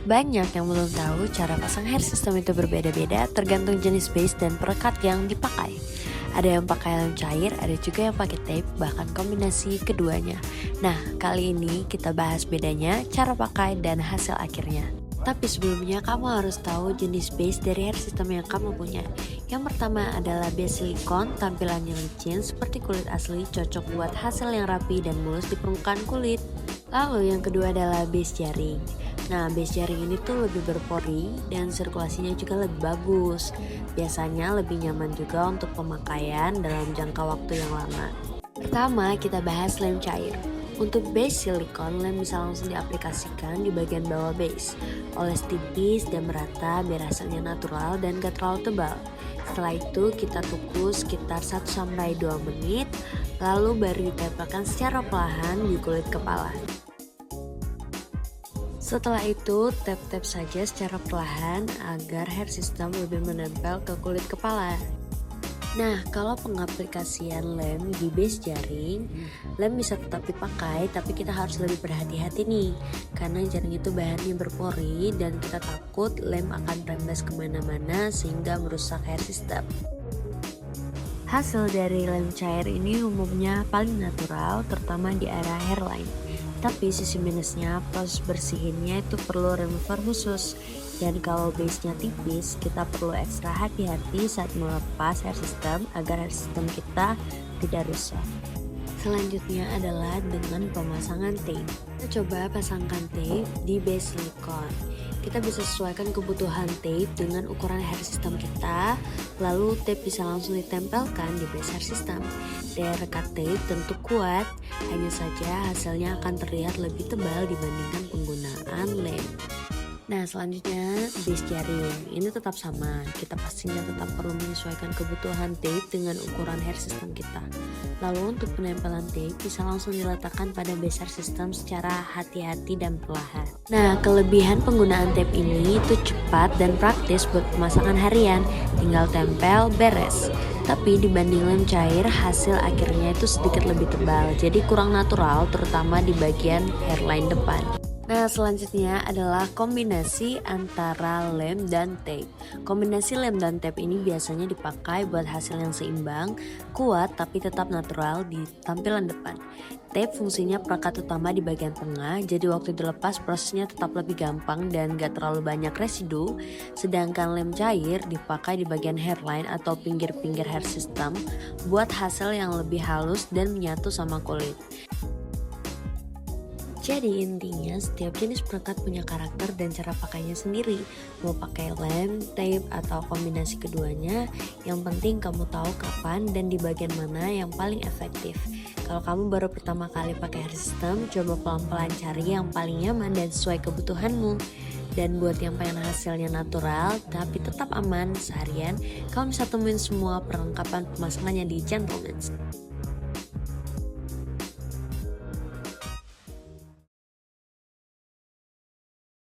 Banyak yang belum tahu cara pasang hair system itu berbeda-beda tergantung jenis base dan perekat yang dipakai. Ada yang pakai lem cair, ada juga yang pakai tape, bahkan kombinasi keduanya. Nah, kali ini kita bahas bedanya, cara pakai, dan hasil akhirnya. Tapi sebelumnya kamu harus tahu jenis base dari hair system yang kamu punya. Yang pertama adalah base silikon, tampilannya licin seperti kulit asli, cocok buat hasil yang rapi dan mulus di permukaan kulit. Lalu yang kedua adalah base jaring. Nah, base jaring ini tuh lebih berpori dan sirkulasinya juga lebih bagus. Biasanya lebih nyaman juga untuk pemakaian dalam jangka waktu yang lama. Pertama, kita bahas lem cair. Untuk base silikon, lem bisa langsung diaplikasikan di bagian bawah base. Oles tipis dan merata biar hasilnya natural dan gak terlalu tebal. Setelah itu kita tunggu sekitar 1-2 menit, lalu baru ditempelkan secara perlahan di kulit kepala. Setelah itu, tap-tap saja secara perlahan agar hair system lebih menempel ke kulit kepala. Nah, kalau pengaplikasian lem di base jaring, lem bisa tetap dipakai, tapi kita harus lebih berhati-hati nih, karena jaring itu bahannya berpori dan kita takut lem akan rembes kemana-mana sehingga merusak hair system. Hasil dari lem cair ini umumnya paling natural, terutama di area hairline. Tapi sisi minusnya, proses bersihinnya itu perlu remover khusus. Dan kalau base-nya tipis, kita perlu ekstra hati-hati saat melepas hair system agar hair system kita tidak rusak. Selanjutnya adalah dengan pemasangan tape. Kita coba pasangkan tape di base silikon. Kita bisa sesuaikan kebutuhan tape dengan ukuran hair system kita, lalu tape bisa langsung ditempelkan di base hair system. Daya rekat tape tentu kuat, hanya saja hasilnya akan terlihat lebih tebal dibandingkan penggunaan lem. Nah, selanjutnya base jaring. Ini tetap sama, kita pastinya tetap perlu menyesuaikan kebutuhan tape dengan ukuran hair system kita. Lalu untuk penempelan tape bisa langsung diletakkan pada base hair system secara hati-hati dan perlahan. Nah, kelebihan penggunaan tape ini itu cepat dan praktis buat pemasangan harian, tinggal tempel, beres. Tapi dibanding lem cair, hasil akhirnya itu sedikit lebih tebal, jadi kurang natural terutama di bagian hairline depan. Nah, selanjutnya adalah kombinasi antara lem dan tape. Kombinasi lem dan tape ini biasanya dipakai buat hasil yang seimbang, kuat tapi tetap natural di tampilan depan. Tape fungsinya perekat utama di bagian tengah, jadi waktu dilepas prosesnya tetap lebih gampang dan gak terlalu banyak residu. Sedangkan lem cair dipakai di bagian hairline atau pinggir-pinggir hair system buat hasil yang lebih halus dan menyatu sama kulit. Jadi intinya setiap jenis perekat punya karakter dan cara pakainya sendiri. Mau pakai lem, tape, atau kombinasi keduanya, yang penting kamu tahu kapan dan di bagian mana yang paling efektif. Kalau kamu baru pertama kali pakai hair system, coba pelan-pelan cari yang paling nyaman dan sesuai kebutuhanmu. Dan buat yang pengen hasilnya natural tapi tetap aman seharian, kamu bisa temuin semua perlengkapan pemasangannya di Gentleman's.